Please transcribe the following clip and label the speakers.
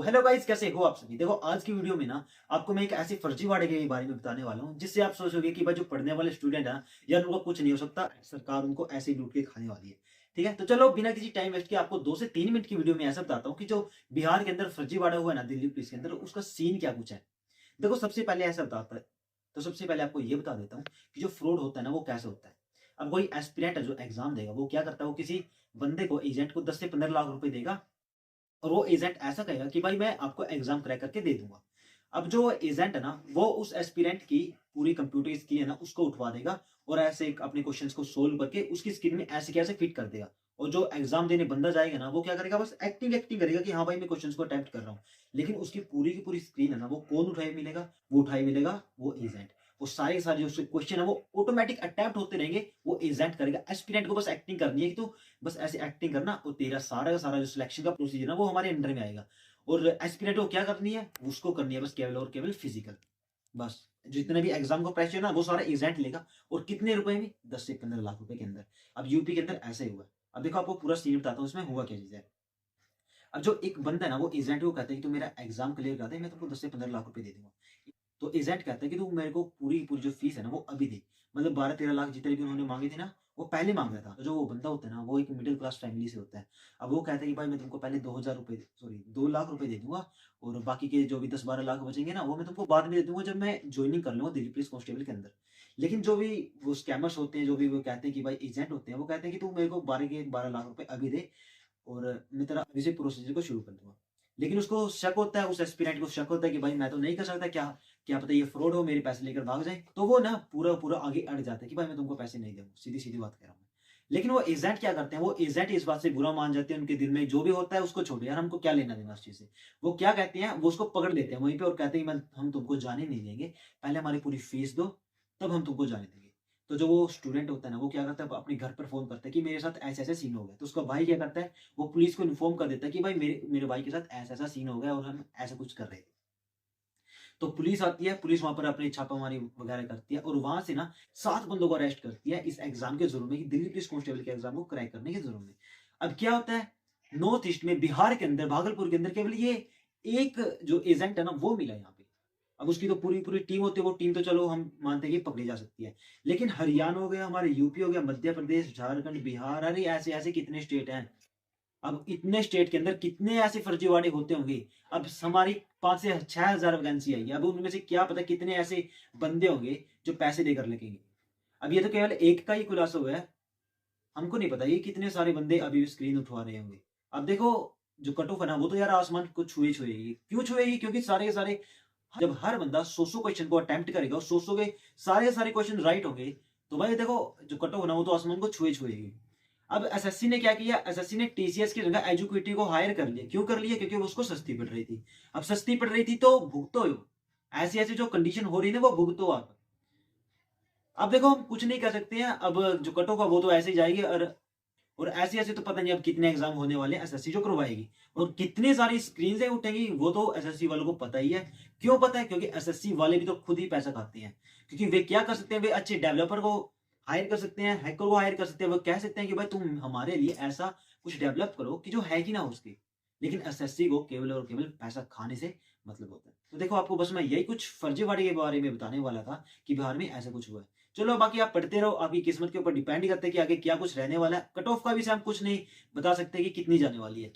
Speaker 1: Hello guys, कैसे हो आप सभी। देखो आज की वीडियो में ना आपको मैं एक ऐसे फर्जीवाड़े के बारे में बताने वाला हूँ जिससे आप सोचोगे कि भाई जो पढ़ने वाले स्टूडेंट है यार उनका कुछ नहीं हो सकता, सरकार उनको ऐसे ही लूट के खाने वाली है। ठीक है, तो चलो बिना किसी टाइम वेस्ट के आपको 2 से 3 मिनट की वीडियो में ऐसा बताता हूँ कि जो बिहार के अंदर फर्जीवाड़ा हुआ है ना दिल्ली पुलिस के अंदर, उसका सीन क्या कुछ है। देखो सबसे पहले ऐसा बताता है, तो सबसे पहले आपको ये बता देता हूँ कि जो फ्रॉड होता है ना वो कैसे होता है। अब कोई एस्पिरेंट है जो एग्जाम देगा, वो क्या करता है, वो किसी बंदे को, एजेंट को 10 से 15 लाख रुपए देगा और वो एजेंट ऐसा कहेगा कि भाई मैं आपको एग्जाम क्रैक करके दे दूंगा। अब जो एजेंट है ना वो उस एस्पिरेंट की पूरी कंप्यूटर स्किल है ना उसको उठवा देगा और ऐसे अपने क्वेश्चंस को सोल्व करके उसकी स्किल में ऐसे कैसे फिट कर देगा। और जो एग्जाम देने बंदा जाएगा ना वो क्या करेगा, बस एक्टिंग एक्टिंग करेगा कि हाँ भाई मैं क्वेश्चंस को अटेम्प्ट कर रहा हूँ। लेकिन उसकी पूरी की पूरी स्क्रीन है ना वो कौन उठाए मिलेगा, वो उठाए मिलेगा वो एजेंट। वो सारे के सारे जो उसके क्वेश्चन है वो ऑटोमेटिक अटेम्प्ट होते रहेंगे, वो एजेंट करेगा। एस्पिरेंट को बस एक्टिंग करनी है कि तू बस ऐसे एक्टिंग करना और तेरा सारा का सारा जो सिलेक्शन का प्रोसीजर है वो हमारे अंडर में आएगा। और एस्पिरेंट को क्या करनी है, उसको करनी है बस केवल और केवल फिजिकल। बस जितने भी एग्जाम का प्रेशर ना वो सारा एजेंट लेगा। और कितने रुपए में, 10 से 15 लाख रुपए के अंदर। अब यूपी के अंदर ऐसा ही हुआ है। अब देखो आपको पूरा सीन बताता हूँ इसमें हुआ क्या चीज है। अब जो एक बंदा है ना वो एजेंट को कहता है कि तू मेरा एग्जाम क्लियर कर दे, मैं तुमको 10 से 15 लाख रुपए दे दूंगा। तो एजेंट कहता है कि तू मेरे को पूरी पूरी जो फीस है ना वो अभी दे। मतलब 12-13 लाख जितने भी उन्होंने मांगे थे ना वो पहले मांग रहा था। तो जो वो बंदा होता है ना वो एक मिडिल क्लास फैमिली से होता है। अब वो कहता है कि भाई मैं तुमको पहले 2000 रुपए, सॉरी 2 लाख रुपए दे दूंगा और बाकी के जो भी 10-12 लाख बचेंगे ना वो मैं तुमको बाद में दे दूंगा जब मैं ज्वाइनिंग कर लूंगा दिल्ली पुलिस कांस्टेबल के अंदर। लेकिन जो भी वो स्कैमर्स होते हैं, जो भी वो कहते हैं कि भाई एजेंट होते हैं, वो कहते हैं कि तू मेरे को 12 लाख रुपए अभी दे और मैं तेरा अभी से प्रोसीजर को शुरू कर दूँगा। लेकिन उसको शक होता है, उस एस्पिरेंट को शक होता है कि भाई मैं तो नहीं कर सकता, क्या क्या पता ये फ्रॉड हो, मेरे पैसे लेकर भाग जाए। तो वो ना पूरा-पूरा आगे अड़ जाता है कि भाई मैं तुमको पैसे नहीं दूँगा, सीधी-सीधी बात कह रहा हूँ मैं। लेकिन वो एजेंट क्या करते हैं, वो एजेंट इस बात से बुरा मान जाते हैं, उनके दिल में जो भी होता है उसको छोड़ो यार, हमको क्या लेना-देना उस चीज़ से। वो क्या कहते हैं, वो उसको पकड़ लेते हैं वहीं पे और कहते हैं कि मैं हम तुमको जाने नहीं देंगे, पहले हमारी पूरी फीस दो, तब हम तुमको जाने देंगे। तो जो वो स्टूडेंट होता है ना, वो क्या करता है अपने घर पर फ़ोन करता है कि मेरे साथ ऐसे-ऐसे सीन हो गया। तो उसका भाई क्या करता है, वो पुलिस को इन्फॉर्म कर देता है कि भाई मेरे मेरे भाई के साथ ऐसा-ऐसा सीन हो गया और हम ऐसा कुछ कर रहे थे। तो पुलिस आती है, पुलिस वहाँ पर अपनी छापामारी वगैरह करती है और वहाँ से ना 7 बंदों को अरेस्ट करती है इस एग्ज़ाम के जुर्म में, कि दिल्ली पुलिस कांस्टेबल के एग्ज़ाम को क्रैक करने के जुर्म में। अब क्या होता है, नॉर्थ ईस्ट में, बिहार के अंदर, भागलपुर के अंदर केवल ये एक जो एजेंट है ना वो मिला यहाँ पे। अब उसकी तो पूरी-पूरी टीम होती है, वो टीम तो चलो हम मानते हैं कि पकड़ी जा सकती है। लेकिन हरियाणा हो गया, हमारे यूपी हो गया, मध्य प्रदेश, झारखंड, बिहार, अरे ऐसे-ऐसे कितने स्टेट हैं। अब इतने स्टेट के अंदर कितने ऐसे फर्जीवाड़े होते होंगे। अब हमारी 5 से 6,000 वैकेंसी आई है। अब उनमें से क्या पता कितने ऐसे बंदे होंगे जो पैसे देकर लगेंगे। अब ये तो केवल एक का ही खुलासा हुआ है। हमको नहीं पता ये कितने सारे बंदे अभी भी स्क्रीन उठवा रहे होंगे। अब देखो जो कट ऑफ है ना वो तो यार आसमान को छुएगी। क्यों छुएगी? क्योंकि सारे के सारे, जब हर बंदा 100-100 क्वेश्चन को अटेम्प्ट करेगा और 100-100 के सारे क्वेश्चन राइट होंगे, तो भाई देखो जो कट ऑफ है ना वो तो आसमान को छुएगी। अब एसएससी ने क्या किया? एसएससी ने टीसीएस की जगह एजुकेटिव को हायर कर लिया। क्यों कर लिया? क्योंकि वो उसको सस्ती पड़ रही थी। अब सस्ती पड़ रही थी तो भुगतो। ऐसी-ऐसी जो कंडीशन हो रही है ना वो भुगतो आप। अब देखो हम कुछ नहीं कर सकते हैं। अब जो कट ऑफ है वो तो ऐसे ही जाएगी और ऐसे-ऐसे तो पता नहीं अब कितने एग्जाम होने वाले हैं एसएससी जो करवाएगी। और कितनी सारी स्क्रीन्स उठेंगी वो तो एसएससी वालों को पता ही है। क्यों पता है? क्योंकि एसएससी वाले भी तो खुद ही पैसा खाते हैं। क्योंकि वे क्या कर सकते हैं, वे अच्छे डेवलपर को हायर कर सकते हैं, हैकर को हायर कर सकते हैं। वो कह सकते हैं कि भाई तुम हमारे लिए ऐसा कुछ डेवलप करो कि जो है ही ना उसकी। लेकिन एसएससी को केवल और केवल पैसा खाने से मतलब होता है। तो देखो आपको बस मैं यही कुछ फर्जीवाड़े के बारे में बताने वाला था कि बिहार में ऐसा कुछ हुआ है। चलो बाकी आप पढ़ते रहो, आपकी किस्मत के ऊपर डिपेंड करता है कि आगे क्या कुछ रहने वाला है। कट ऑफ का भी से हम कुछ नहीं बता सकते कि कितनी जाने वाली है। क्या